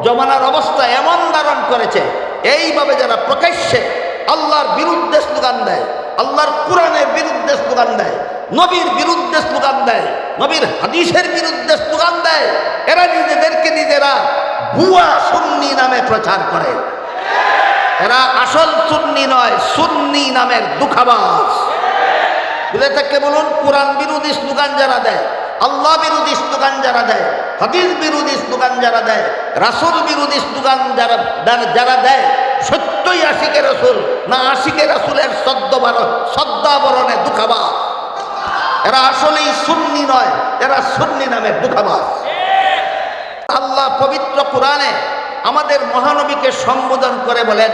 জমানার অবস্থা এমন ধারণ করেছে, এইভাবে যারা প্রকাশ্যে আল্লাহর বিরুদ্ধে স্লোগান দেয়, আল্লাহর কোরআনের বিরুদ্ধে স্লোগান দেয়, নবীর বিরুদ্ধে স্লোগান দেয়, নবীর হাদিসের বিরুদ্ধে স্লোগান দেয়, এরা নিজেদেরকে নিজেরা ভুয়া সুন্নি নামে প্রচার করে। এরা আসল সুন্নি নয়, সুন্নি নামের দুঃখাবাজ। বুঝে থাকলে বলুন, কোরআন বিরোধী স্লোগান যারা দেয়, আল্লাহ বিরোধী স্লোগান যারা দেয়, হাদিস বিরোধী স্লোগান যারা দেয়, রাসূল বিরোধী স্লোগান যারা দেয়, সত্যই আশিকে রাসূল না আশিকে রাসূলের সদ্দাবরণে দুঃখাবাজ। এরা আসলেই সুন্নি নয়, এরা সুন্নি নামের দুঃখাবাজ। আল্লাহ পবিত্র কোরআনে আমাদের মহানবীকে সম্বোধন করে বলেন,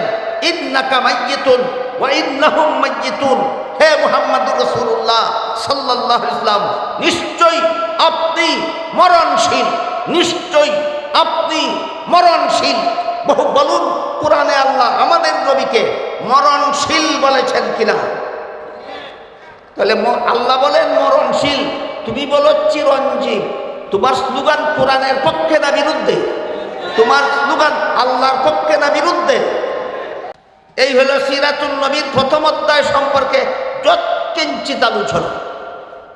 ইন্নাকা মাইয়িতুন ওয়া ইন্নাহুম মাইয়িতুন। হে মুহাম্মদুর রাসূলুল্লাহ সাল্লাল্লাহু আলাইহি ওয়াসাল্লাম, নিশ্চয়ই আপনি মরণশীল, নিশ্চয়ই আপনি মরণশীল। বহু বলুন, কোরআনে আল্লাহ আমাদের নবীকে মরণশীল বলেছেন কিনা? তাহলে আল্লাহ বলেন মরণশীল, তুমি বলো চিরঞ্জীব। তোমার স্লোগান কোরআনের পক্ষে না বিরুদ্ধে? তোমার স্লোগান আল্লাহর পক্ষে না বিরুদ্ধে? এই হলো সিরাতুন নবীর প্রথম অধ্যায় সম্পর্কে যৎকিঞ্চিত আলোচনা।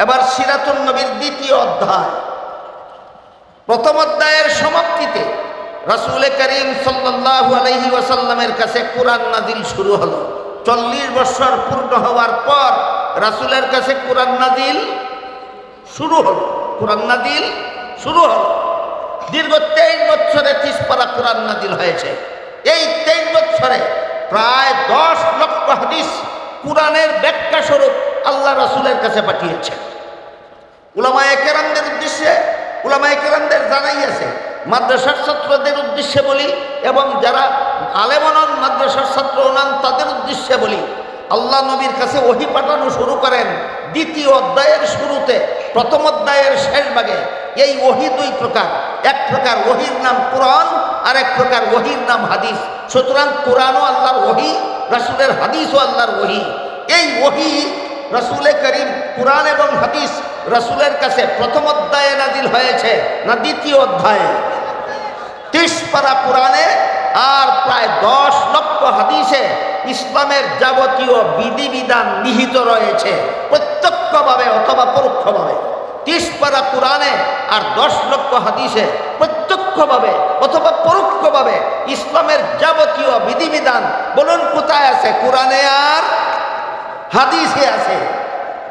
এবার সিরাতুন নবীর দ্বিতীয় অধ্যায়। প্রথম অধ্যায়ের সমাপ্তিতে রাসূল করিম সাল্লাল্লাহু আলাইহি ওয়াসাল্লামের কাছে কোরআন নাজিল শুরু হলো। 40 বছর পূর্ণ হওয়ার পর রাসূলের কাছে কোরআন নাজিল শুরু হলো। কোরআন নাজিল শুরু হলো। দীর্ঘ 23 বছরে 30 পারা কোরআন নাজিল হয়েছে। এই 23 বছরে প্রায় 10 লক্ষ হাদিস কোরআনের ব্যাখ্যা স্বরূপ আল্লাহ রাসূলের কাছে পাঠিয়েছেন। উলামায়ে কেরামদের উদ্দেশ্যে, উলামায়ে কেরামদের জানাইয়াছে, মাদ্রাসার ছাত্রদের উদ্দেশ্যে বলি এবং যারা আলেমনন মাদ্রাসার ছাত্র নন তাদের উদ্দেশ্যে বলি, আল্লাহ নবীর কাছে ওহী পাঠানো শুরু করেন দ্বিতীয় অধ্যায়ের শুরুতে। প্রথম অধ্যায়ের শেষ ভাগে এই ওহী দুই প্রকার। এক প্রকার ওহীর নাম কোরআন, আর এক প্রকার ওহীর নাম হাদিস। সুতরাং কোরআনও আল্লাহর ওহী, রাসূলের হাদিসও আল্লাহর ওহী। এই ওহী রাসূলে করিম কোরআন এবং হাদিস রাসূলের কাছে প্রথম অধ্যায়ে নাজিল হয়েছে না দ্বিতীয় অধ্যায়ে? 30 পারা কোরআনে আর প্রায় 10 লক্ষ হাদিসে ইসলামের যাবতীয় বিধিবিধান নিহিত রয়েছে, প্রত্যক্ষভাবে অথবা পরোক্ষভাবে। 30 পারা কোরআনে আর 10 লক্ষ হাদিসে প্রত্যক্ষভাবে অথবা পরোক্ষভাবে ইসলামের যাবতীয় বিধিবিধান বলুন কোথায় আছে? কোরআনে আর হাদিসে আছে।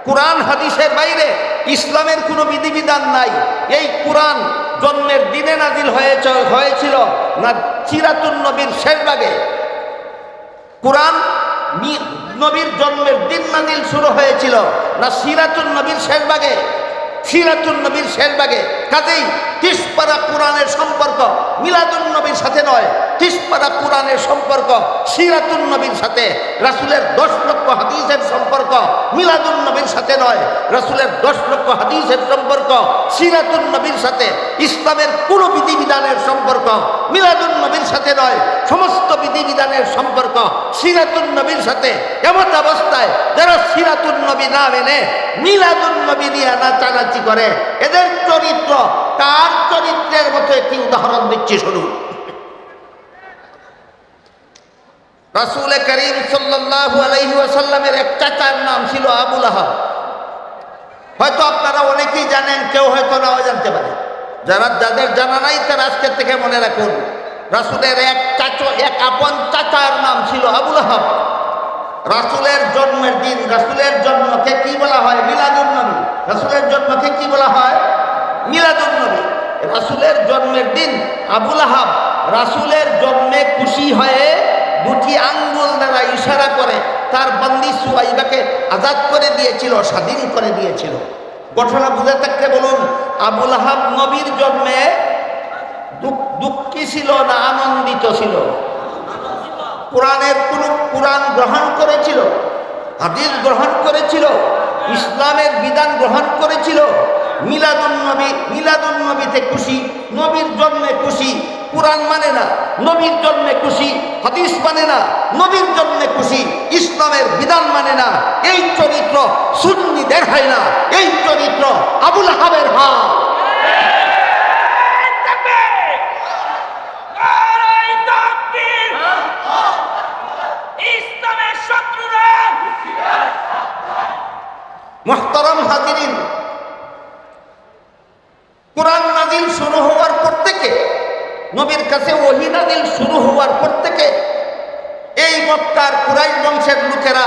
কোরআন হাদিসের বাইরে ইসলামের কোনো বিধিবিধান নাই। এই কোরআন জন্মের দিনে নাজিল হয়েছিল না সিরাতুন নবীর শেষ ভাগে? কোরআন নবীর জন্মের দিন নাজিল শুরু হয়েছিল না সিরাতুন নবীর শেষ ভাগে? সিরাতুন নবীর শেষ ভাগে। কাজেই 30 পারা কোরআনের সম্পর্ক মিলাদুন নবীর সাথে নয়, 30 পারা কোরআনের সম্পর্ক সিরাতুন নবীর সাথে। রাসূলের 10 লক্ষ হাদিসের সম্পর্ক মিলাদুন নবীর সাথে নয়, রাসূলের 10 লক্ষ হাদিসের সম্পর্ক সিরাতুন নবীর সাথে। ইসলামের পুরো বিধিবিধানের সম্পর্ক মিলাদুন নবীর সাথে নয়, সমস্ত বিধিবিধানের সম্পর্ক সিরাতুন নবীর সাথে। এমত অবস্থায় যারা সিরাতুন নবী না মেনে মিলাদুন নবী নিয়ে নাচানাচি করে, এদের চরিত্র কার চরিত্রের মতো একটি উদাহরণ দিচ্ছি শুনুন। রাসূল করিম সাল্লাল্লাহু আলাইহি ওয়াসাল্লামের এক চাচার নাম ছিল আবু লাহাব। হয়তো আপনারা অনেকেই জানেন, কেউ হয়তো নাও জানতে পারে। যাদের জানা নাই তারা আজকের থেকে মনে রাখুন, রাসূলের এক আপন চাচার নাম ছিল আবু লাহাব। রাসূলের জন্মের দিন, রাসূলের জন্মকে কি বলা হয়? মিলাদুন নবী। রাসূলের জন্মকে কি বলা হয়? মিলাদুন নবী। রাসূলের জন্মের দিন আবু লাহাব রাসূলের জন্মে খুশি হয়ে দুটি আঙ্গুল দ্বারা ইশারা করে তার বন্দী সুয়াইবাকে আজাদ করে দিয়েছিল, স্বাধীন করে দিয়েছিল। ঘটনা বুঝে থাকতে বলুন, আবু লাহাব নবীর জন্মে দুঃখী ছিল না আনন্দিত ছিল? কোরআন গ্রহণ করেছিল, হাদিস গ্রহণ করেছিল, ইসলামের বিধান গ্রহণ করেছিল। মিলাদুন নবীতে খুশি, নবীর জন্মে খুশি। কোরআন মানে না, নবীর জন্মে খুশি। হাদিস মানে না, নবীর জন্মে খুশি। ইসলামের বিধান মানে না। এই চরিত্র সুন্নিদের হয় না, এই চরিত্র আবু লাহাবের হয়। হাজিরিন, কোরআন নাজিল শুরু হওয়ার পর থেকে, নবীর কাছে ওহী নাজিল শুরু হওয়ার পর থেকে এই মক্কার কুরাইশ বংশের লোকেরা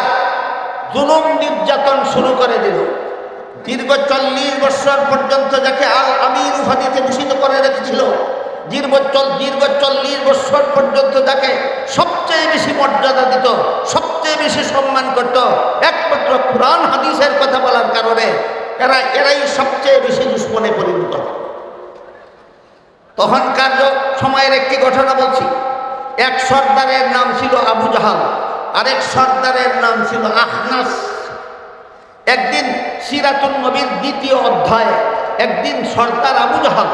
জুলুম নির্যাতন শুরু করে দিল। দীর্ঘ 40 বছর পর্যন্ত যাকে আল আমির উপাধিতে ভূষিত করে রেখেছিল, দীর্ঘ 40 বছর পর্যন্ত যাকে সবচেয়ে বেশি মর্যাদা দিত, সবচেয়ে বেশি সম্মান করত, একমাত্র কোরআন হাদিসের কথা বলার কারণে এরাই সবচেয়ে বেশি দুশ্মনে পরিণত। তখনকার সময়ের একটি ঘটনা বলছি। এক সর্দারের নাম ছিল আবু জাহাল, আরেক সর্দারের নাম ছিল আখনাস। একদিন সিরাতুন নবীর 2য় অধ্যায়ে একদিন সর্দার আবু জাহাল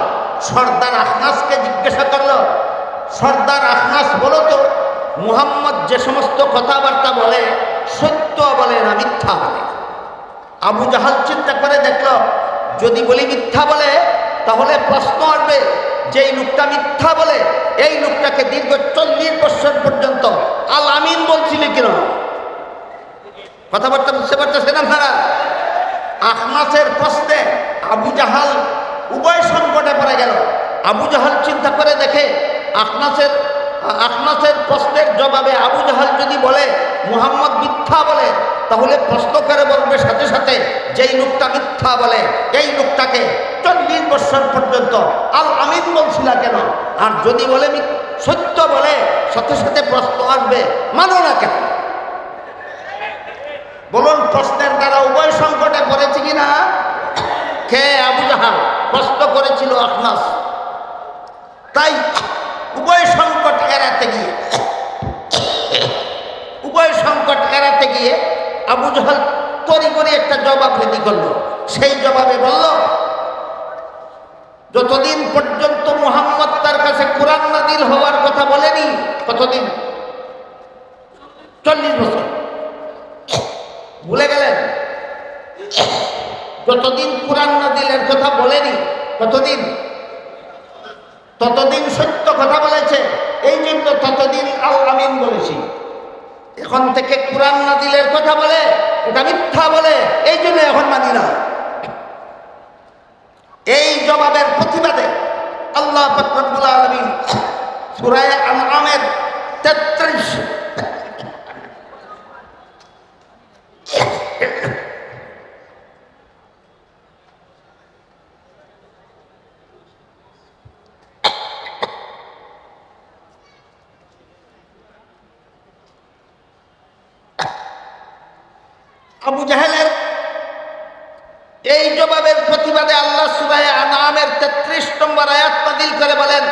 সর্দার আখনাসকে জিজ্ঞাসা করল, সর্দার আখনাস, বলো তো মুহাম্মদ যে সমস্ত কথাবার্তা বলে সত্য বলে না মিথ্যা বলে? আবু জাহাল চিন্তা করে দেখল, যদি বলি মিথ্যা বলে তাহলে প্রশ্ন আসবে, যেই লোকটা মিথ্যা বলে এই লোকটাকে দীর্ঘ 40 বছর পর্যন্ত আল আমিন বলছিলি কেন? কথাবার্তা বুঝতে পারতেছেন আপনারা? আখনাসের প্রশ্নে আবু জাহাল উভয় সংকটে পড়ে গেল। আবু জাহাল চিন্তা করে দেখে আখনাসের প্রশ্নের জবাবে আবু জাহাল যদি বলে মুহাম্মদ মিথ্যা বলে, তাহলে প্রশ্ন করে বলবে সাথে সাথে যেই লোকটা মিথ্যা বলে এই লোকটাকে 40 বছর পর্যন্ত আল আমিন বলছিল কেন? আর যদি বলে সত্য বলে, সাথে সাথে প্রশ্ন আসবে মানো না কেন? বলুন, প্রশ্নের দ্বারা উভয় সংকটে পড়েছে কিনা? কে? আবু জাহাল প্রশ্ন করেছিল আখনাস। তাই উভয় সংকট এড়াতে গিয়ে আবু জাহাল তরি করে একটা জবাব রেডি করলো। সেই জবাবে বলল, যতদিন পর্যন্ত মুহাম্মদ তার কাছে কোরআন নাজিল হওয়ার কথা বলেনি, কতদিন? 40 বছর। ভুলে গেলেন? যতদিন কোরআন নাজিলের কথা বলেনি, কতদিন? ততদিন সত্য কথা বলেছে, এই জন্য ততদিন আল আমিন বলেছি। এখন থেকে কোরআন নাজিলের কথা বলে এটা মিথ্যা বলে, এই জন্য এখন মানি না। এই জবাবের প্রতিবাদে আল্লাহ পাক রব্বুল আলামিন সূরা আনআমের 33 আবু জাহেলের এই জবাবের প্রতিবাদে আল্লাহ সূরা আনআমের 33 নম্বর আয়াত নাযিল করে বলেন,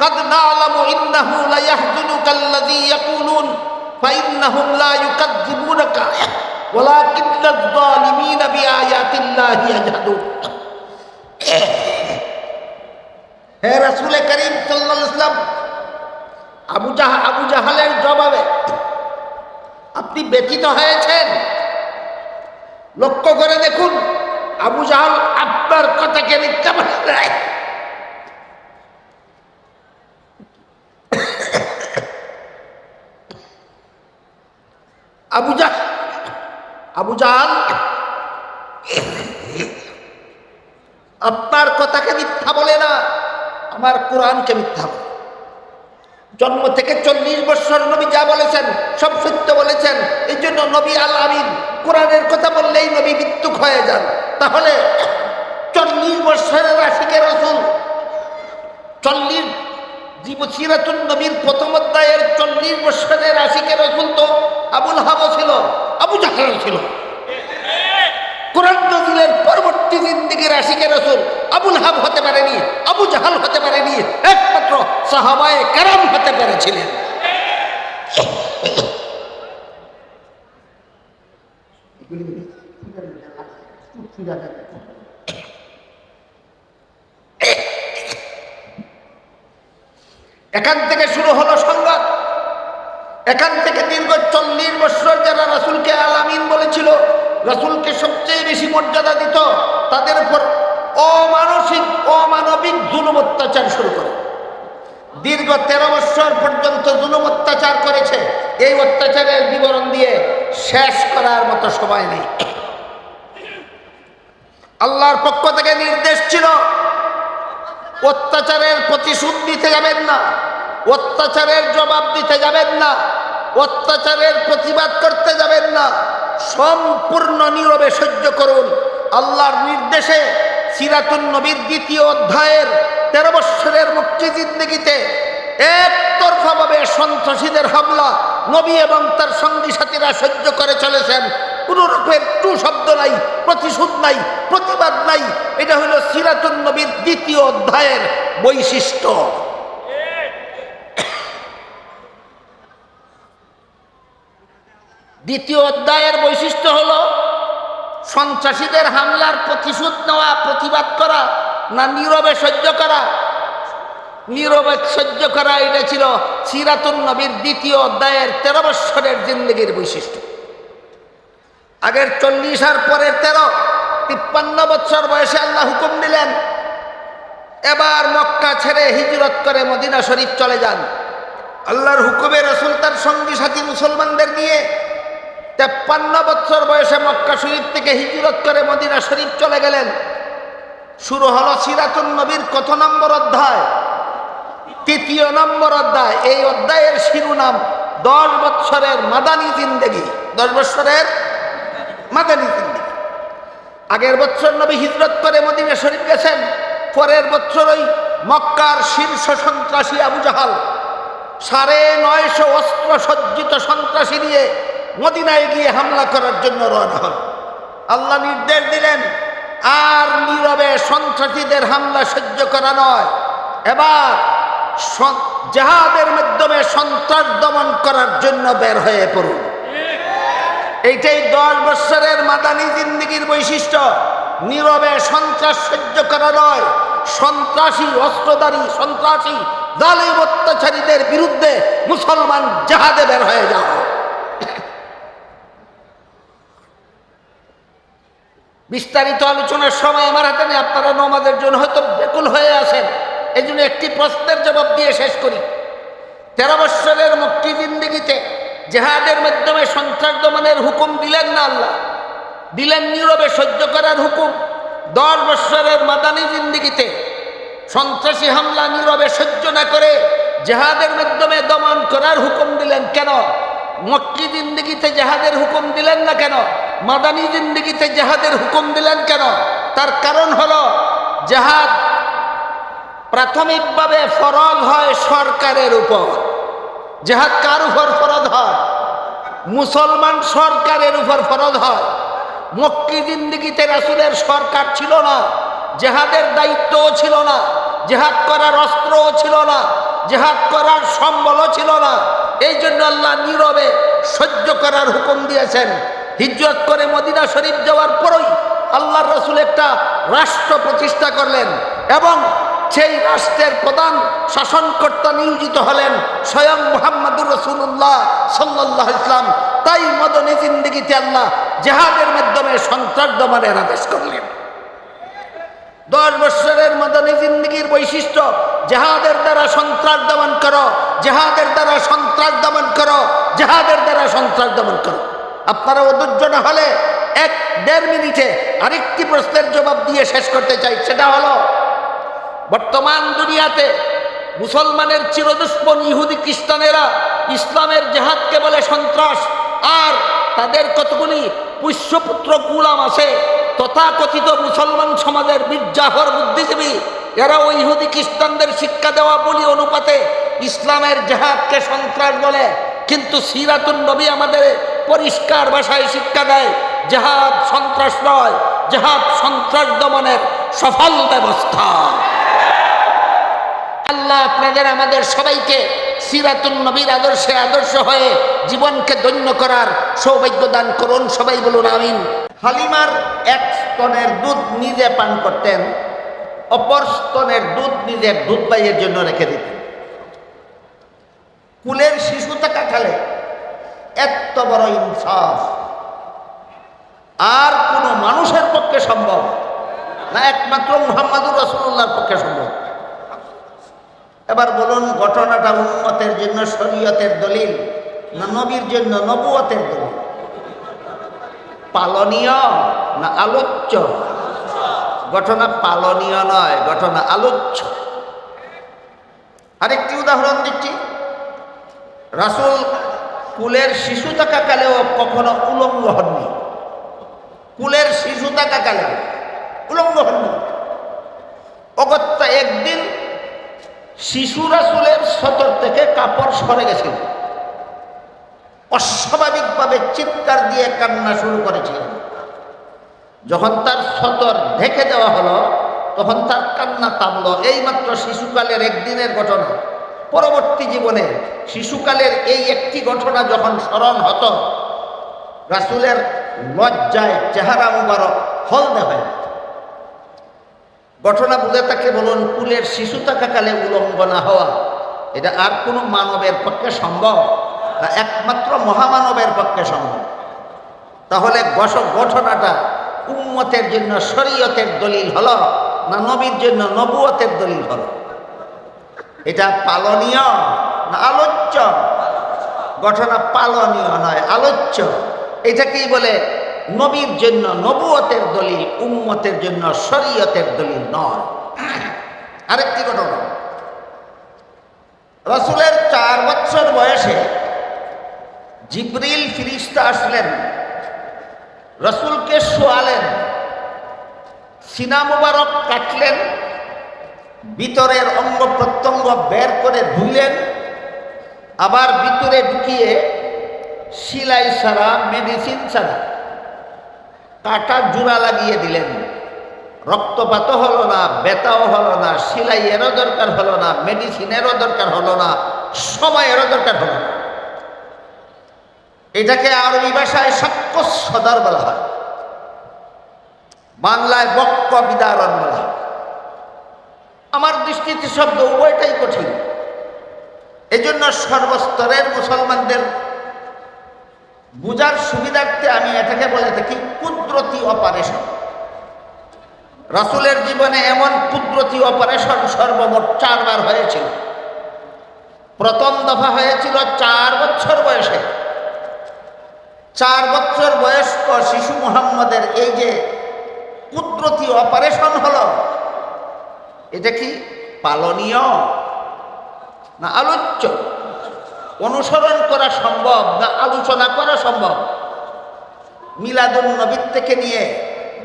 قد نعلم إنه ليحزنك الذي يقولون فإنهم لا يكذبونك ولكن الظالمين بآيات الله يجحدون। হে রাসূল করিম সাল্লাল্লাহু আলাইহি ওয়াসাল্লাম, আবু জাহালের জবাবে আপনি ব্যথিত হয়েছেন। লক্ষ্য করে দেখুন, আবু জাহাল আপনার কথাকে মিথ্যা বলে নাই। আবু জাহাল আপনার কথাকে মিথ্যা বলে না, আমার কোরআনকে মিথ্যা বলে। জন্ম থেকে 40 বছর নবী যা বলেছেন সব সত্য বলেছেন, এই জন্য নবী আল আমিন। কোরআনের কথা বললেই নবী মৃত্যুক হয়ে যান। তাহলে 40 বছরের আশিকে রাসূল, 40 সিরাতুন নবীর প্রথম অধ্যায়ের 40 বছরের আশিকে রাসূল তো আবুল হাব ছিল, আবু জাহল ছিল। কোরআন নাযিলের পরবর্তী জিন্দেগীর আশিকে রাসূল আবুল হাব হতে পারেনি, আবু জাহল হতে পারেনি, একমাত্র সাহাবায়ে কেরাম হতে পেরেছিলেন। এখান থেকে শুরু হলো সংবাদ। এখান থেকে দীর্ঘ 40 বছর যারা রাসূলকে আল আমিন বলেছিল, রাসূলকে সবচেয়ে বেশি মর্যাদা দিত, তাদের উপর অমানবিক জুলুম অত্যাচার শুরু করে দীর্ঘ 13 বছর পর্যন্ত জুলুম অত্যাচার করেছে। এই অত্যাচারের বিবরণ দিয়ে শেষ করার মতো সময় নেই। আল্লাহর পক্ষ থেকে নির্দেশ ছিল অত্যাচারের প্রতিশোধ দিতে যাবেন না, অত্যাচারের জবাব দিতে যাবেন না, অত্যাচারের প্রতিবাদ করতে যাবেন না, সম্পূর্ণ নীরবে সহ্য করুন। আল্লাহর নির্দেশে সিরাতুন নবীর ২য় অধ্যায়ের ১৩ বৎসরের মক্কি জিন্দেগিতে একতরফাভাবে সন্ত্রাসীদের হামলা নবী এবং তার সঙ্গী সাথীরা সহ্য করে চলেছেন। কোন রূপের টু শব্দ নাই, প্রতিশোধ নাই, প্রতিবাদ নাই। এটা হলো সিরাতুন নবীর ২য় অধ্যায়ের বৈশিষ্ট্য। দ্বিতীয় অধ্যায়ের বৈশিষ্ট্য হলো সন্ত্রাসীদের হামলার প্রতিশোধ নেওয়া, প্রতিবাদ করা না নীরবে সহ্য করা? নীরবে সহ্য করা, এটা ছিল সিরাতুন নবীর ২য় অধ্যায়ের ১৩ বৎসরের জিন্দগির বৈশিষ্ট্য। আগের ৪০ আর পরের ১৩, ৫৩ বৎসর বয়সে আল্লাহ হুকুম দিলেন এবার মক্কা ছেড়ে হিজরত করে মদিনা শরীফ চলে যান। আল্লাহর হুকুমে রাসূল তার সঙ্গী সাথী মুসলমানদের নিয়ে ৫৩ বৎসর বয়সে মক্কা শরীফ থেকে হিজরত করে মদিনা শরীফ চলে গেলেন। শুরু হলো সিরাতুন নবীর কত নম্বর অধ্যায়? ৩য় নম্বর অধ্যায়। এই অধ্যায়ের শিরোনাম ১০ বৎসরের মাদানী জিন্দেগি। ১০ বৎসরের মাদানী জিন্দেগি। আগের বছর নবী হিজরত করে মদিনা শরীফ গেছেন, পরের বছর ওই মক্কার শীর্ষ সন্ত্রাসী আবু জাহাল ৯৫০ অস্ত্র সজ্জিত সন্ত্রাসী নিয়ে মদিনায় গিয়ে হামলা করার জন্য রওনা হল। আল্লাহ নির্দেশ দিলেন আর নীরবে সন্ত্রাসীদের হামলা সহ্য করা নয়, এবার জিহাদের মাধ্যমে সন্ত্রাস দমন করার জন্য বের হয়ে পড়ুন। এইটাই ১০ বৎসরের মাদানী জিন্দেগির বৈশিষ্ট্য। নীরবে সন্ত্রাস সহ্য করা নয়, সন্ত্রাসী অস্ত্রধারী সন্ত্রাসী জালিম অত্যাচারীদের বিরুদ্ধে মুসলমান জিহাদে বের হয়ে যাও। বিস্তারিত আলোচনার সময় আমার হাতে নেই, আপনারা নামাজের জন্য হয়তো ব্যাকুল হয়ে আছেন, এই জন্য একটি প্রশ্নের জবাব দিয়ে শেষ করি। ১৩ বৎসরের মক্কি জিন্দেগিতে জিহাদের মাধ্যমে সন্ত্রাস দমনের হুকুম দিলেন না আল্লাহ, দিলেন নীরবে সহ্য করার হুকুম। ১০ বৎসরের মাদানী জিন্দেগিতে সন্ত্রাসী হামলা নীরবে সহ্য না করে জিহাদের মাধ্যমে দমন করার হুকুম দিলেন কেন? মক্কি জিন্দেগিতে জিহাদের হুকুম দিলেন না কেন? মাদানী জিন্দেগিতে জিহাদের হুকুম দিলেন কেন? তার কারণ হলো জিহাদ প্রাথমিকভাবে ফরজ হয় সরকারের উপর। জিহাদ কার উপর ফরজ হয়? মুসলমান সরকারের উপর ফরজ হয়। মক্কি জিন্দেগিতে রাসূলের সরকার ছিল না, জিহাদের দায়িত্বও ছিল না, জিহাদ করার অস্ত্রও ছিল না, জিহাদ করার সম্বলও ছিল না। এই জন্য আল্লাহ নীরবে সহ্য করার হুকুম দিয়েছেন। হিজরত করে মদিনা শরীফ যাওয়ার পরই আল্লাহর রাসূল একটা রাষ্ট্র প্রতিষ্ঠা করলেন এবং সেই রাষ্ট্রের প্রধান শাসনকর্তা নিয়োজিত হলেন স্বয়ং মুহাম্মদুর রাসূলুল্লাহ সাল্লাল্লাহু আলাইহি ওয়াসাল্লাম। তাই মাদানী জিন্দেগিতে আল্লাহ জিহাদের মাধ্যমে সন্ত্রাস দমনের আদেশ করলেন। ১০ বৎসরের মাদানী জিন্দেগির বৈশিষ্ট্য জিহাদের দ্বারা সন্ত্রাস দমন করো, জিহাদের দ্বারা সন্ত্রাস দমন করো, জিহাদের দ্বারা সন্ত্রাস দমন করো। আপনারা অধৈর্য না হলে ১-১.৫ মিনিটে আরেকটি প্রশ্নের জবাব দিয়ে শেষ করতে চাই। সেটা হলো বর্তমান দুনিয়াতে মুসলমানের চিরদুশ্মন ইহুদি খ্রিস্টানেরা ইসলামের জিহাদকে বলে সন্ত্রাস, আর তাদের কতগুলি পুষ্যপুত্র গোলাম আছে তথাকথিত মুসলমান সমাজের বীর জাফর বুদ্ধিজীবী, এরা ওই ইহুদি খ্রিস্টানদের শিক্ষা দেওয়া বলি অনুপাতে ইসলামের জিহাদকে সন্ত্রাস বলে। কিন্তু সিরাতুন নবী আমাদের পরিষ্কার ভাষায় শিক্ষা দেয় জিহাদ সন্ত্রাস নয়, জিহাদ সন্ত্রাস দমনের সফল ব্যবস্থা। আল্লাহ আপনাদের আমাদের সবাইকে সিরাতুন নবীর আদর্শে আদর্শ হয়ে জীবনকে ধন্য করার সৌভাগ্য দান করুন। সবাই বলুন আমিন। হালিমার এক স্তনের দুধ নিজে পান করতেন, অপর স্তনের দুধ নিজের দুধ ভাইয়ের জন্য রেখে দিতেন। কুলের শিশু থাকা কালে এত বড় ইনসাফ আর কোনো মানুষের পক্ষে সম্ভব না, একমাত্র মুহাম্মদুর রাসূলুল্লাহর পক্ষে সম্ভব। এবার বলুন, ঘটনাটা উম্মতের জন্য শরীয়তের দলিল না নবীর জন্য নবুয়তের দলিল? পালনীয় না আলোচ্য? ঘটনা পালনীয় নয়, ঘটনা আলোচ্য। আরেকটি উদাহরণ দিচ্ছি, রাসূল কুলের শিশু থাকাকালেও কখনো উলঙ্গ হননি। কুলের শিশু থাকাকালেও উলঙ্গ হননি। অগত্যা একদিন শিশু রাসূলের সতর থেকে কাপড় সরে গেছিল, অস্বাভাবিকভাবে চিৎকার দিয়ে কান্না শুরু করেছিলেন। যখন তার সতর ঢেকে দেওয়া হলো তখন তার কান্না থামলো। এইমাত্র শিশুকালের একদিনের ঘটনা, পরবর্তী জীবনে শিশুকালের এই একটি ঘটনা যখন স্মরণ হতো, রাসূলের লজ্জায় চেহারা মুবারক হলদে হয়। ঘটনা বুঝে তাকে বলুন, কুলের শিশু থাকাকালে উলঙ্গ না হওয়া এটা আর কোনো মানবের পক্ষে সম্ভব না, একমাত্র মহামানবের পক্ষে সম্ভব। তাহলে ঘটনাটা উম্মতের জন্য শরীয়তের দলিল হলো না নবীর জন্য নবুয়তের দলিল হলো? এটা পালনীয় না আলোচ্য? ঘটনা পালনীয় নয়, আলোচ্য। এটাকেই বলে নবীর জন্য নবুয়তের দলিল, উম্মতের জন্য শরীয়তের দলিল নয়। আরেকটি ঘটনা, রাসূলের 4 বছর বয়সে জিবরিল ফিরিস্তা আসলেন, রাসূলকে শোয়ালেন, সিনা মুবারক কাটলেন, ভিতরের অঙ্গ প্রত্যঙ্গ বের করে ধুইলেন, আবার ভিতরে ঢুকিয়ে সিলাই ছাড়া, মেডিসিন ছাড়া কাটা জোড়া লাগিয়ে দিলেন। রক্তপাতও হলো না, ব্যথাও হলো না, সিলাইয়েরও দরকার হলো না, মেডিসিনেরও দরকার হলো না, সময়েরও দরকার হলো না। এটাকে আরবি ভাষায় সাক্ষ্য সদর বলা হয়, বাংলায় বক্ক বিদারণ বলা হয়। আমার দৃষ্টিতে শব্দ উভয়টাই কঠিন। এজন্য সর্বস্তরের মুসলমানদের বুঝার সুবিধার্থে আমি এটাকে বলে থাকি কুদরতি অপারেশন। রাসূলের জীবনে এমন কুদরতি অপারেশন সর্বমোট 4 বার হয়েছিল। প্রথম দফা হয়েছিল 4 বছর বয়সে। 4 বছর বয়স্ক শিশু মুহাম্মদের এই যে কুদরতি অপারেশন হলো, এটা কি পালনীয় না আলোচ্য? অনুসরণ করা সম্ভব না আলোচনা করা সম্ভব? মিলাদুন নবী থেকে নিয়ে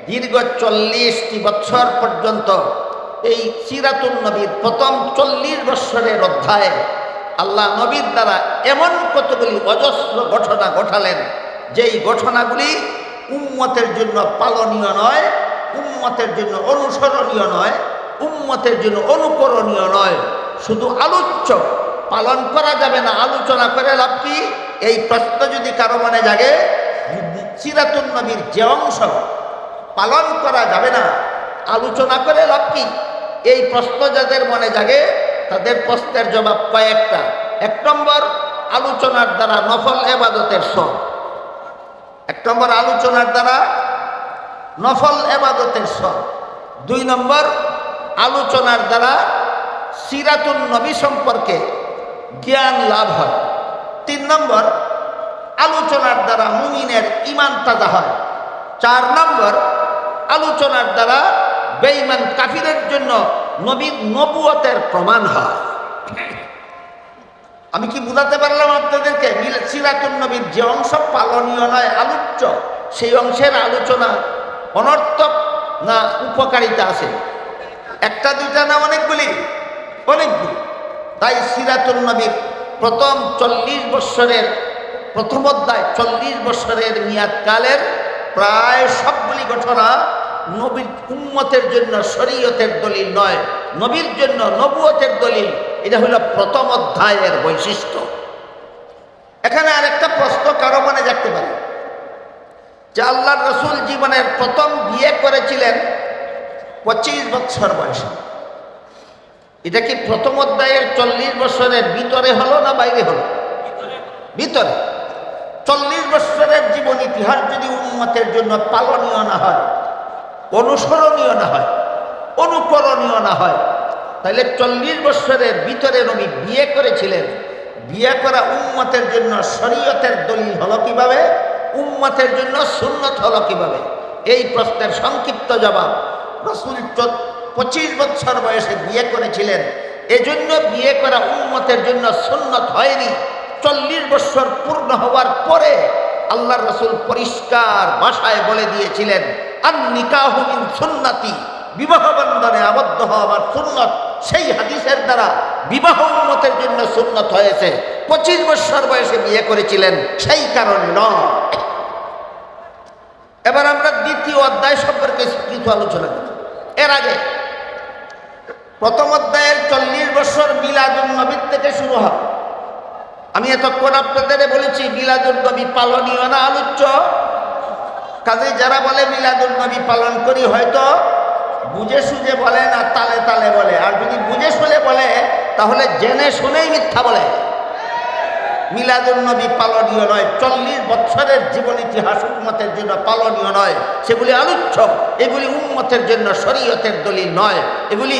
দীর্ঘ 40টি বছর পর্যন্ত এই সিরাতুন নবীর প্রথম 40 বছরের অধ্যায়ে আল্লাহ নবীর দ্বারা এমন কতগুলি অজস্র ঘটনা ঘটালেন, যেই ঘটনাগুলি উম্মতের জন্য পালনীয় নয়, উম্মতের জন্য অনুসরণীয় নয়, উম্মতের জন্য অনুকরণীয় নয়, শুধু আলোচ্য। পালন করা যাবে না, আলোচনা করে লাভ কি? এই প্রশ্ন যদি কারো মনে জাগে, সিরাতুন নবীর যে অংশ পালন করা যাবে না, আলোচনা করে লাভ কি? এই প্রশ্ন যাদের মনে জাগে তাদের প্রশ্নের জবাব কয়েকটা। 1 নম্বর, আলোচনার দ্বারা নফল ইবাদতের সব। 1 নম্বর, আলোচনার দ্বারা নফল ইবাদতের সব। 2 নম্বর, আলোচনার দ্বারা সিরাতুন নবী সম্পর্কে জ্ঞান লাভ হয়। 3 নম্বর, আলোচনার দ্বারা মুমিনের ঈমান তাজা হয়। 4 নম্বর, আলোচনার দ্বারা বেঈমান কাফিরের জন্য নবীর নবুয়তের প্রমাণ হয়। আমি কি বুঝাতে পারলাম আপনাদেরকে? সিরাতুন নবীর যে অংশ পালনীয় নয়, আলোচ্য, সেই অংশের আলোচনা অনর্থক না উপকারিতা আছে? 1টা 2টা না অনেকগুলি? অনেকগুলি। তাই সিরাতুন নবীর প্রথম 40 বৎসরের প্রথম অধ্যায়, 40 বৎসরের মেয়াদকালের প্রায় সবগুলি ঘটনা নবীর উম্মতের জন্য শরীয়তের দলিল নয়, নবীর জন্য নবুয়তের দলিল। এটা হলো প্রথম অধ্যায়ের বৈশিষ্ট্য। এখানে আরেকটা প্রশ্ন কারো মনে জাগতে পারে যে আল্লাহর রাসূল জীবনের প্রথম বিয়ে করেছিলেন 25 বছর বয়সে। এটা কি প্রথম অধ্যায়ের 40 বছরের ভিতরে হলো না বাইরে হলো? ভিতরে। 40 বছরের জীবন ইতিহাস যদি উম্মতের জন্য পালনীয় না হয়, অনুসরণীয় না হয়, অনুকরণীয় না হয়, তাহলে 40 বছরের ভিতরে নবী বিয়ে করেছিলেন। বিয়ে করা উম্মতের জন্য শরীয়তের দলিল হলো কিভাবে? উম্মতের জন্য সুন্নত হলো কিভাবে? এই প্রশ্নের সংক্ষিপ্ত জবাব রাসূল 25 বছর বয়সে বিয়ে করেছিলেন। এজন্য বিয়ে করা উম্মতের জন্য সুন্নত হয়নি। 40 বছর পূর্ণ হওয়ার পরে আল্লাহর রাসূল পরিষ্কার ভাষায় বলে দিয়েছিলেন, আন নিকাহু মিন সুন্নতি, বিবাহ বন্ধনে আবদ্ধ হওয়া আমার সুন্নত। সেই হাদিসের দ্বারা বিবাহ উম্মতের জন্য সুন্নত হয়েছে। 25 বছর বয়সে বিয়ে করেছিলেন, সেই কারণে নয়। এবার আমরা দ্বিতীয় অধ্যায় সম্পর্কে কিছু আলোচনা করি। এর আগে প্রথম অধ্যায়ের 40 বছর মিলাদুন নবীর থেকে শুরু হবে। আমি এতক্ষণ আপনাদের বলেছি মিলাদুন নবী পালনীয় না আলোচ্য। কাজে যারা বলে মিলাদুন নবী পালন করি হয়তো বুঝে সুঝে বলে না, তালে তালে বলে। আর যদি বুঝে শুনে বলে তাহলে জেনে শুনেই মিথ্যা বলে। মিলাদুন নবী পালনীয় নয়। 40 বছরের জীবন ইতিহাস উম্মতের জন্য পালনীয় নয়, সেগুলি আলোচ্য। এগুলি উম্মতের জন্য শরীয়তের দলিল নয়, এগুলি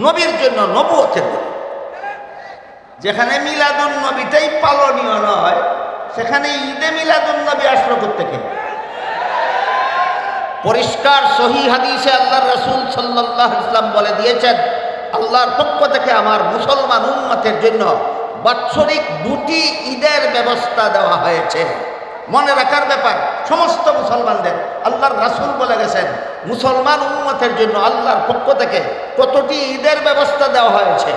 নবীর জন্য নবুয়তের দলিল। যেখানে মিলাদুন নবীটাই পালনীয় নয়, সেখানে ঈদে মিলাদুন নবী আসলো কোত্থেকে? পরিষ্কার সহিহ হাদিসে আল্লাহর রাসূল সাল্লাল্লাহু আলাইহি ওয়াসাল্লাম বলে দিয়েছেন, আল্লাহর পক্ষ থেকে আমার মুসলমান উম্মতের জন্য বাৎসরিক 2টি ঈদের ব্যবস্থা দেওয়া হয়েছে। মনে রাখার ব্যাপার সমস্ত মুসলমানদের। আল্লাহর রাসূল বলে গেছেন মুসলমান উম্মতের জন্য আল্লাহর পক্ষ থেকে কতটি ঈদের ব্যবস্থা দেওয়া হয়েছে।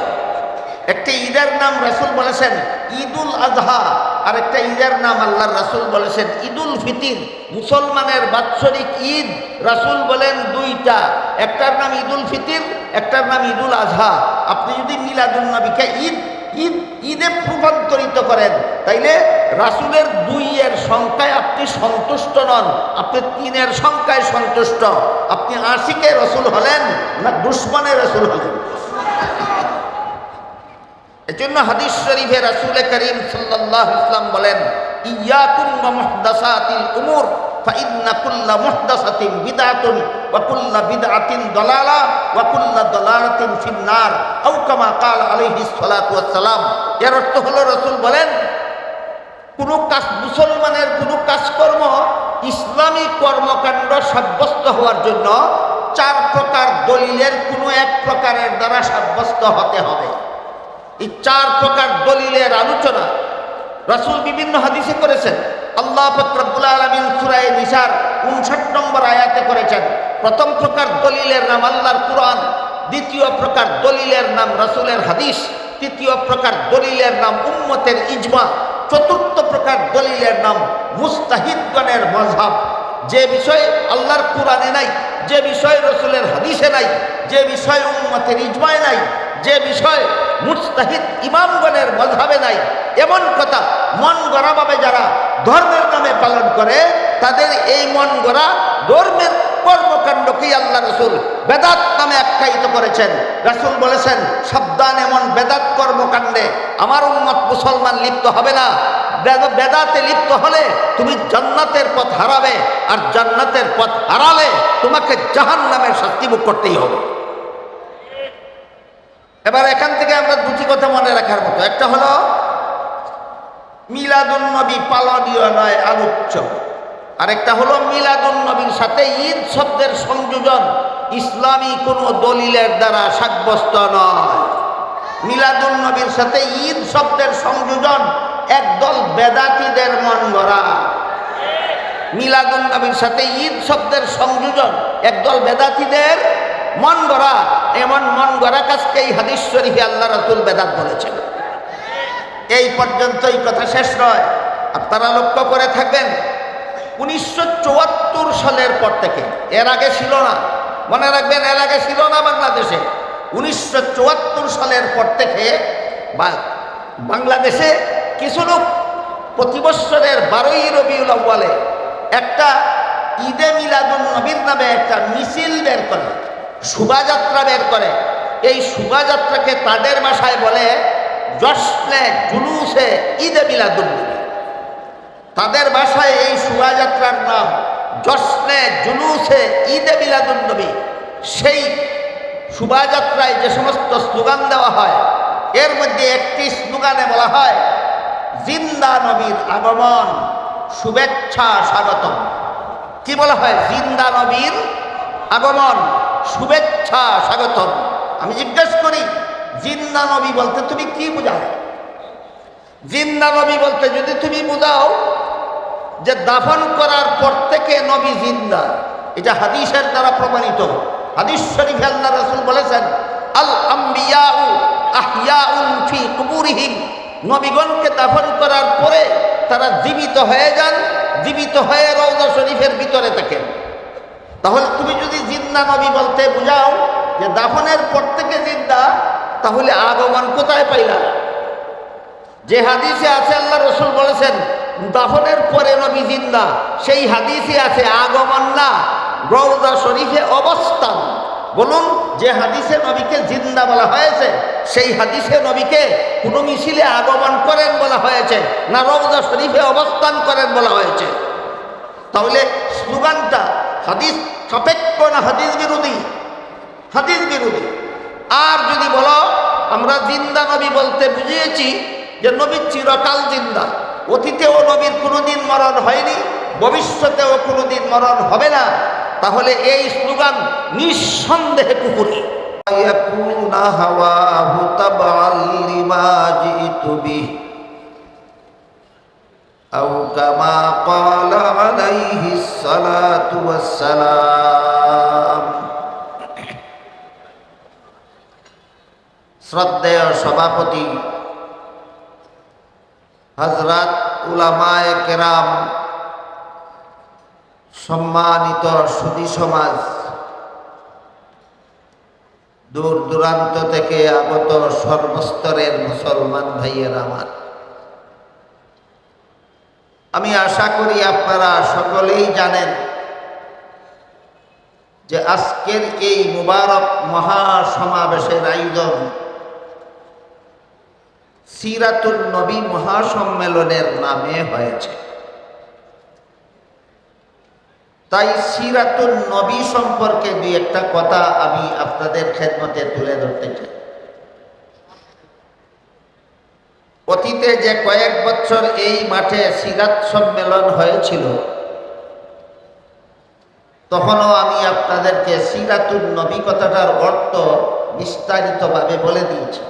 একটি ঈদের নাম রাসূল বলেছেন ঈদুল আজহা, আর একটা ঈদের নাম আল্লাহর রাসূল বলেছেন ঈদুল ফিতর। মুসলমানের বাৎসরিক ঈদ রাসূল বলেন 2টা, একটার নাম ঈদুল ফিতর, একটার নাম ঈদুল আজহা। আপনি যদি মিলাদুন নবীকে ঈদে রূপান্তরিত করেন তাইলে রাসূলের 2 সংখ্যায় আপনি সন্তুষ্ট নন, আপনি 3 সংখ্যায় সন্তুষ্ট। আপনি আশিকে রাসূল হলেন না দুশমনে রাসূল হলেন? এজন্য হাদিস শরীফে রাসূল করিম সাল্লাল্লাহু আলাইহি ওয়াসাল্লাম বলেন, ইয়াকুম ওয়া মুহদাসাতিল উমুর ফাইন্না কুল্লা মুহদাসাতিন বিদআতুন ওয়া কুল্লা বিদআতিন দালালা ওয়া কুল্লা দালালাতিন ফিন্নার, আও কামা ক্বাল আলাইহিস সালাতু ওয়াস সালাম। এর অর্থ হলো রাসূল বলেন কোন কাজ, মুসলমানের কোন কাজকর্ম ইসলামী কর্মকাণ্ড সাব্যস্ত হওয়ার জন্য 4 প্রকার দলিলের কোন এক প্রকারের দ্বারা সাব্যস্ত হতে হবে। এই 4 প্রকার দলিলের আলোচনা রাসূল বিভিন্ন হাদিসে করেছেন। আল্লাহ পাক রব্বুল আলামিন সূরা নিসার 59 নম্বর আয়াতে করেছেন। প্রথম প্রকার দলিলের নাম আল্লাহর কুরআন, দ্বিতীয় প্রকার দলিলের নাম রাসূলের হাদিস, তৃতীয় প্রকার দলিলের নাম উম্মতের ইজমা, চতুর্থ প্রকার দলিলের নাম মুস্তাহিদগণের মাযহাব। যে বিষয় আল্লাহর কুরআনে নাই, যে বিষয় রাসূলের হাদিসে নাই, যে বিষয় উম্মতের ইজমায় নাই, যে বিষয় মুস্তাহিদ ইমামগণের মাযহাবে নাই, এমন কথা মন গড়াভাবে যারা ধর্মের নামে পালন করে তাদের এই মন গড়া ধর্মের কর্মকাণ্ডকেই আল্লাহ রাসূল বেদাত নামে আখ্যায়িত করেছেন। রাসূল বলেছেন সাবধান, এমন বেদাত কর্মকাণ্ডে আমার উম্মত মুসলমান লিপ্ত হবে না। বেদাতে লিপ্ত হলে তুমি জান্নাতের পথ হারাবে, আর জান্নাতের পথ হারালে তোমাকে জাহান্নামের শাস্তি ভোগ করতেই হবে। এবার এখান থেকে আমরা 2টি কথা মনে রাখার মতো। একটা হলো মিলাদুন নবী পালনীয় নয়, আলোচ্য। আরেকটা হলো মিলাদুন নবীর সাথে ঈদ শব্দের সংযোজন ইসলামী কোনো দলিলের দ্বারা সাব্যস্ত নয়। মিলাদুন নবীর সাথে ঈদ শব্দের সংযোজন একদল বেদাতীদের মন গড়া। মিলাদুন নবীর সাথে ঈদ শব্দের সংযোজন একদল বেদাতীদের মন গড়া। এমন মন গড়া কাজকে এই হাদিস শরীফে আল্লাহ রাসূল বেদাত বলেছেন। এই পর্যন্তই কথা শেষ নয়। আপনারা লক্ষ্য করে থাকবেন 1974 সালের পর থেকে, এর আগে ছিল না, মনে রাখবেন এর আগে ছিল না বাংলাদেশে। 1974 সালের পর থেকে বাংলাদেশে কিছু লোক প্রতি বছরের 12ই রবিউল আউয়ালে একটা ঈদে মিলাদুন নবীর নামে একটা মিছিল বের করে, শোভাযাত্রা বের করে। এই শোভাযাত্রাকে তাদের ভাষায় বলে জশ্নে জুলুসে ঈদে মিলাদুন নবী। তাদের ভাষায় এই শোভাযাত্রার নাম জশ্নে জুলুসে ঈদে মিলাদুন নবী। সেই শোভাযাত্রায় যে সমস্ত স্লোগান দেওয়া হয়, এর মধ্যে একটি স্লোগানে বলা হয় জিন্দা নবীর আগমন, শুভেচ্ছা স্বাগতম। কি বলা হয়? জিন্দা নবীর আগমন, শুভেচ্ছা স্বাগতম। আমি জিজ্ঞেস করি, জিন্দা নবী বলতে তুমি কি বোঝাও? জিন্দা নবী বলতে যদি তুমি বোঝাও যে দাফন করার পর থেকে নবী জিন্দা, এটা হাদিসের দ্বারা প্রমাণিত। হাদিস শরীফে আল্লাহ রাসূল বলেছেন, আল আম্বিয়াউ আহইয়াউন ফি কুবুরিহিম, নবীগণকে দাফন করার পরে তারা জীবিত হয়ে যান, জীবিত হয়ে রওজা শরীফের ভিতরে থাকেন। তাহলে তুমি যদি জিন্দা নবী বলতে বুঝাও যে দাফনের পর থেকে জিন্দা, তাহলে আগমন কোথায় পাইলা? যে হাদিসে আছে আল্লাহ রাসূল বলেছেন দাফনের পরে নবী জিন্দা, সেই হাদিসে আছে আগমন না, রওজা শরীফে অবস্থান। বলুন, যে হাদিসে নবীকে জিন্দা বলা হয়েছে সেই হাদিসে নবীকে কোনো মিছিলে আগমন করেন বলা হয়েছে না রওজা শরীফে অবস্থান করেন বলা হয়েছে? তাহলে স্লোগানটা হাদিস সাপেক্ষ না হাদিস বিরোধী? হাদিস বিরোধী। আর যদি বলো আমরা জিন্দা নবী বলতে বুঝিয়েছি যে নবী চিরকাল জিন্দা, অতীতেও নবীর কোনোদিন মরণ হয়নি, ভবিষ্যতেও কোনোদিন মরণ হবে না, তাহলে এই স্লোগান নিঃসন্দেহে কুফরি। ইয়াকুনা হাওয়াহু তাবআল লিমা জিতু বিহি আও কামা ক্বালা আলাইহিস সালাতু ওয়াস সালাম। শ্রদ্ধেয় সভাপতি, হযরত উলামায়ে কেরাম, সম্মানিত সুধী সমাজ, দূর দূরান্ত থেকে আগত সর্বস্তরের মুসলমান ভাইয়েরা আমার, আমি আশা করি আপনারা সকলেই জানেন যে আজকের এই মুবারক মহাসমাবেশের আয়োজন সিরাতুন নবী মহাসম্মেলনের নামে হয়েছে। তাই সিরাতুন নবী সম্পর্কে দুই একটা কথা আমি আপনাদের খেদমতে তুলে ধরতে চাই। অতীতে যে কয়েক বছর এই মাঠে সিরাত সম্মেলন হয়েছিল, তখনও আমি আপনাদেরকে সিরাতুন নবী কথাটার অর্থ বিস্তারিতভাবে বলে দিয়েছি।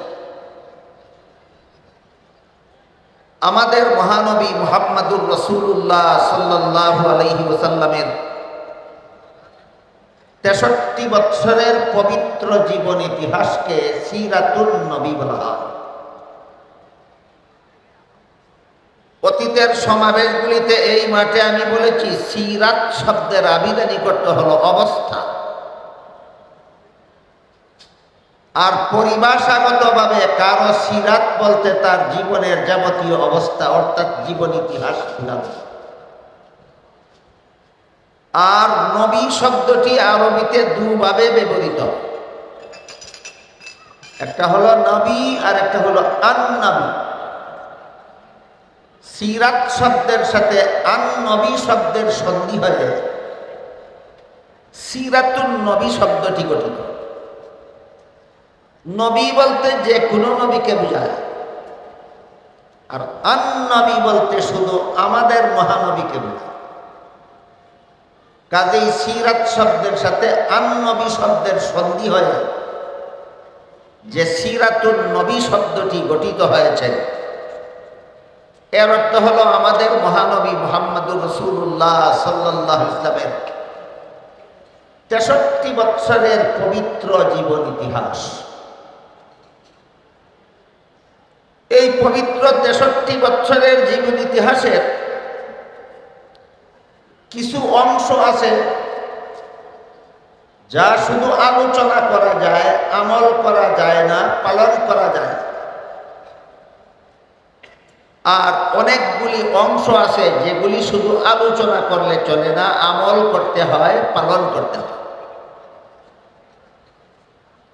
আমাদের মহানবী মুহাম্মদুর রাসূলুল্লাহ সাল্লাল্লাহু আলাইহি ওয়াসাল্লামের 63 বছরের পবিত্র জীবন ইতিহাসকে সিরাতুন নবী বলা হয়। অতীতের সমাবেশগুলিতে এই মাঠে আমি বলেছি সিরাত শব্দের আবিধানিক অর্থ হলো অবস্থা, আর পরিভাষাগতভাবে কারো সিরাত বলতে তার জীবনের যাবতীয় অবস্থা অর্থাৎ জীবন ইতিহাস বোঝানো। আর নবী শব্দটি আরবিতে দুভাবে ব্যবহৃত, একটা হলো নবী আর একটা হলো আন-নবী। সিরাত শব্দের সাথে আন-নবী শব্দের সন্ধি হয়ে সিরাতুন নবী শব্দটি গঠিত। নবী বলতে যে কোনো নবীকে বোঝায়, আর আন-নবী বলতে শুধু আমাদের মহানবীকে বোঝায়। কাজেই সিরাত শব্দের সাথে আন-নবী শব্দের সন্ধি হয়ে যে সিরাতুন নবী শব্দটি গঠিত হয়েছে, এর অর্থ হলো আমাদের মহানবী মুহাম্মদুর রাসূলুল্লাহ সাল্লাল্লাহু আলাইহি ওয়াসাল্লামের 63 বছরের পবিত্র জীবন ইতিহাস। এই পবিত্র 63 বছরের জীবন ইতিহাসের কিছু অংশ আছে যা শুধু আলোচনা করা যায়, আমল করা যায় না, পালন করা যায়। আর অনেকগুলি অংশ আছে যেগুলি শুধু আলোচনা করলে চলে না, আমল করতে হয়, পালন করতে হয়।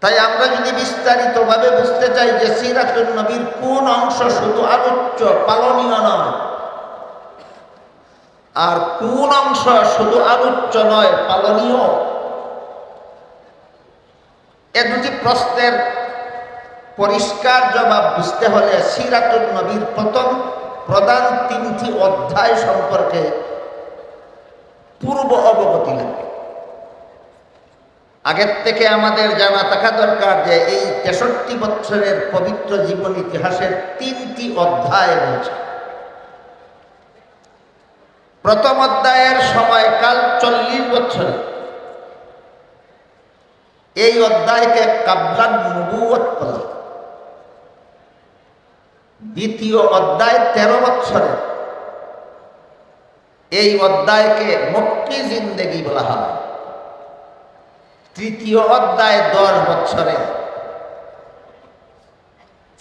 তাই আমরা যদি বিস্তারিতভাবে বুঝতে চাই যে সিরাতুন নবীর কোন অংশ শুধু আলোচ্য পালনীয় নয়, আর কোন অংশ শুধু আলোচ্য নয় পালনীয়, এ দুটি প্রশ্নের পরিষ্কার জবাব বুঝতে হলে সিরাতুন নবীর প্রধান 3টি অধ্যায় সম্পর্কে পূর্ব অবগতি লাগবে। আগের থেকে আমাদের জানা থাকা দরকার যে এই 63 বছরের পবিত্র জীবন ইতিহাসের 3টি অধ্যায় রয়েছে। প্রথম অধ্যায়ের সময়কাল 40 বছর, এই অধ্যায়কে কাবলান নবুয়ত বলা। দ্বিতীয় অধ্যায় 13 বছরের, এই অধ্যায়কে মক্কি জিন্দেগি বলা হয়। তৃতীয় অধ্যায় 10 বছরের,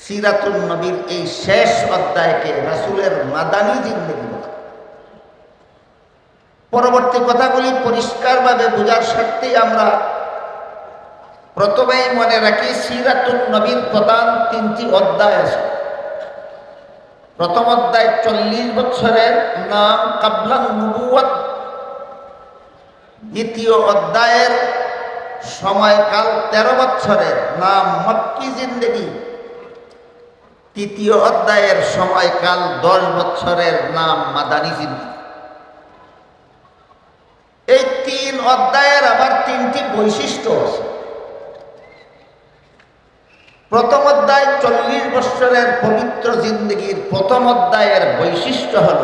সিরাতুন নবীর এই শেষ অধ্যায়কে রাসূলের মাদানী জিন্দেগি বলা। পরবর্তী কথাগুলি পরিষ্কারভাবে বোঝার স্বার্থেই আমরা প্রথমেই মনে রাখি সিরাতুন নবীর প্রধান 3টি অধ্যায় আছে। প্রথম অধ্যায় 40 বছরের, নাম কাবলান নবুয়ত। দ্বিতীয় অধ্যায়ের সময়কাল 13 বছরের, নাম মক্কি জিন্দেগি। তৃতীয় অধ্যায়ের সময়কাল 10 বছরের, নাম মাদানী জিন্দেগি। এই 3 অধ্যায়ের আবার 3টি বৈশিষ্ট্য আছে। প্রথম অধ্যায় 40 বছরের পবিত্র জিন্দেগির প্রথম অধ্যায়ের বৈশিষ্ট্য হল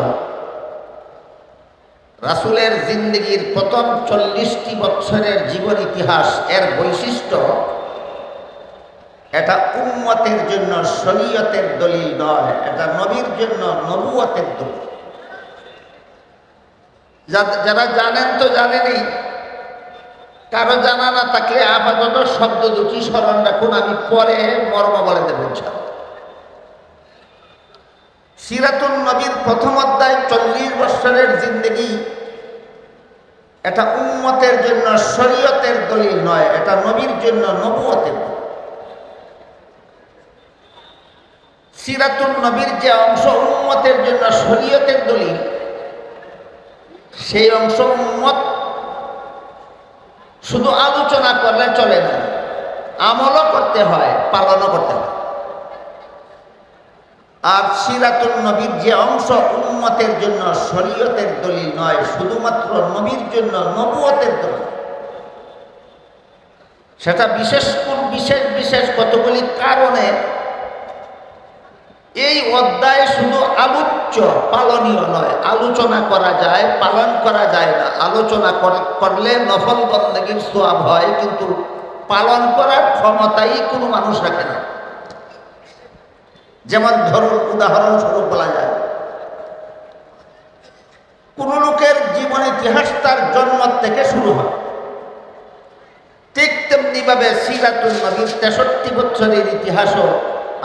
রাসূলের জিন্দেগির প্রথম 40টি বছরের জীবন ইতিহাস। এর বৈশিষ্ট্য, এটা উম্মতের জন্য শরীয়তের দলিল নয়, এটা নবীর জন্য নবুয়তের দলিল। যারা জানেন তো জানেনই, কারো জানা না থাকলে আপাতত শব্দ দুটি স্মরণ রাখুন, আমি পরে মর্ম বলে দেব। সিরাতুন নবীর প্রথম অধ্যায় 40 বছরের জিন্দেগি, এটা উম্মতের জন্য শরীয়তের দলিল নয়, এটা নবীর জন্য নবুয়তের দলিল। সিরাতুন নবীর যে অংশ উম্মতের জন্য শরীয়তের দলিল, সেই অংশ উম্মত শুধু আলোচনা করলে চলে না, আমলও করতে হয়, পালনও করতে হয়। আর সিরাতুন নবীর যে অংশ উম্মতের জন্য শরীয়তের দলিল নয়, শুধুমাত্র নবীর জন্য নবুয়তের দলিল, সেটা বিশেষ বিশেষ কতগুলি কারণে এই অধ্যায় শুধু আলোচ্য, পালনীয় নয়। আলোচনা করা যায়, পালন করা যায় না। আলোচনা করলে নফল বন্দেগীর সওয়াব হয়, কিন্তু পালন করার ক্ষমতাই কোনো মানুষ রাখে না। যেমন ধরুন, উদাহরণস্বরূপ বলা যায়, কোন লোকের জীবন ইতিহাস তার জন্ম থেকে শুরু হয়, ঠিক তেমনি ভাবে সিরাতুন নবীর 63 বছরের ইতিহাসও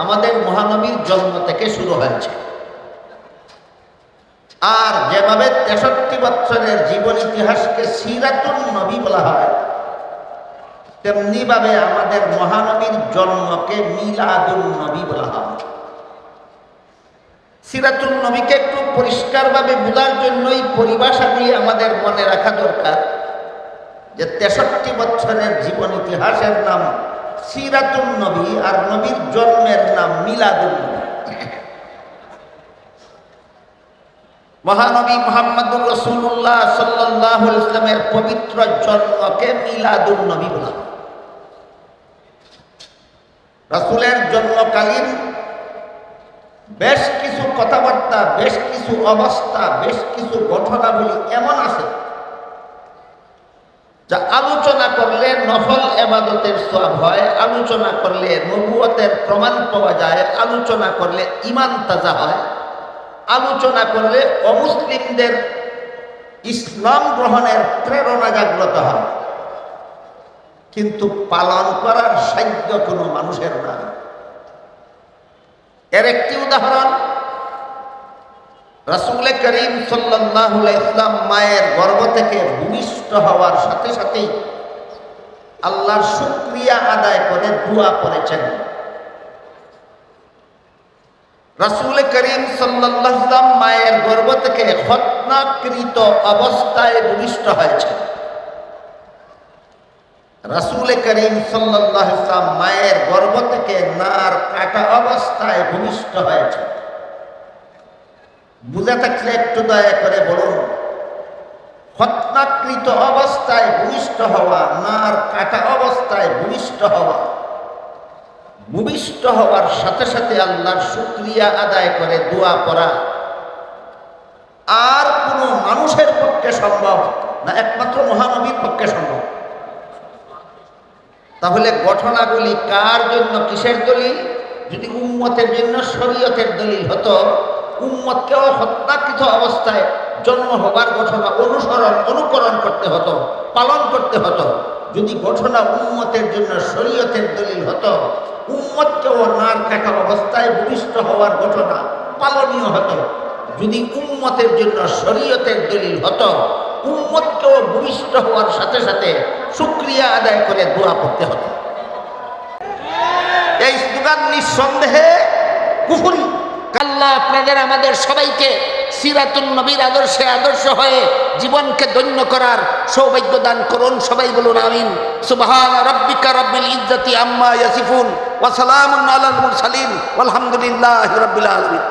আমাদের মহানবীর জন্ম থেকে শুরু হয়েছে। আর যেভাবে 63 বছরের জীবন ইতিহাসকে সিরাতুন নবী বলা হয়, তেমনি ভাবে আমাদের মহানবীর জন্মকে মিলাদুন নবী বলা হয়। সিরাতুন নবীকে একটু পরিষ্কারভাবে বোঝার জন্যই পরিভাষাগুলি আমাদের মনে রাখা দরকার, যে 63 বছরের জীবন ইতিহাসের নাম সিরাতুন নবী, আর নবীর জন্মের নাম মিলাদুন নবী। মহানবী মুহাম্মদুর রাসূলুল্লাহ সাল্লাল্লাহু আলাইহি ওয়াসাল্লামের পবিত্র জন্মকে মিলাদুন নবী বলা হয়। রাসূলের জন্মকালীন বেশ কিছু কথাবার্তা, বেশ কিছু অবস্থা, বেশ কিছু ঘটনাবলী এমন আছে যা আলোচনা করলে নফল ইবাদতের সওয়াব হয়, আলোচনা করলে নবুয়তের প্রমাণ পাওয়া যায়, আলোচনা করলে ঈমান তাজা হয়, আলোচনা করলে অমুসলিমদের ইসলাম গ্রহণের প্রেরণা জাগ্রত হয়, কিন্তু পালন করার সাধ্য কোনো মানুষের না। এর একটি উদাহরণ, রাসূল করিম সাল্লাল্লাহু আলাইহি ওয়াসাল্লাম মায়ের গর্ভ থেকে ভূমিষ্ঠ হওয়ার সাথে সাথেই আল্লাহর শুকরিয়া আদায় করে দোয়া করেছেন। রাসূল করিম সাল্লাল্লাহু আলাইহি ওয়াসাল্লাম মায়ের গর্ভ থেকে খতনাকৃত অবস্থায় ভূমিষ্ঠ হয়েছেন। রাসূল করিম সাল্লাল্লাহু আলাইহি ওয়াসাল্লাম মায়ের গর্ভ থেকে নার কাটা অবস্থায় ভূমিষ্ঠ হয়েছেন। বুঝে থাকলে একটু দয়া করে বলুন, খতনা হত্যাকৃত অবস্থায় ভূমিষ্ঠ হওয়া, নার কাটা অবস্থায় ভূমিষ্ঠ হওয়া, ভূমিষ্ঠ হওয়ার সাথে সাথে আল্লাহর শুকরিয়া আদায় করে দোয়া পড়া আর কোনো মানুষের পক্ষে সম্ভব না, একমাত্র মহানবীর পক্ষে সম্ভব। তাহলে ঘটনাগুলি কার জন্য, কিসের দলিল? যদি উম্মতের জন্য শরীয়তের দলিল হতো, উম্মতকেও হত্যাকৃত অবস্থায় জন্ম হবার ঘটনা অনুকরণ করতে হতো, পালন করতে হতো। যদি ঘটনা উম্মতের জন্য শরীয়তের দলিল হতো, উম্মতকেও নার কাটা অবস্থায় ভূমিষ্ঠ হওয়ার ঘটনা পালনীয় হতো। যদি উম্মতের জন্য শরীয়তের দলিল হতো, উম্মতকেও ভূমিষ্ঠ হওয়ার সাথে সাথে শুকরিয়া আদায় করে দোয়া করতে হতো। এই স্লোগান নিঃসন্দেহে কুফরি। আল্লাহ আপনাদের আমাদের সবাইকে সিরাতুন নবীর আদর্শে আদর্শ হয়ে জীবনকে ধন্য করার সৌভাগ্য দান করুন। সবাই বলুন আমিন। সুবহান রাব্বিকা রাব্বিল ইজ্জাতি আম্মা ইয়াসিফুন ওয়া সালামুন আলাল মুরসালিন ওয়ালহামদুলিল্লাহি রাব্বিল আলামিন।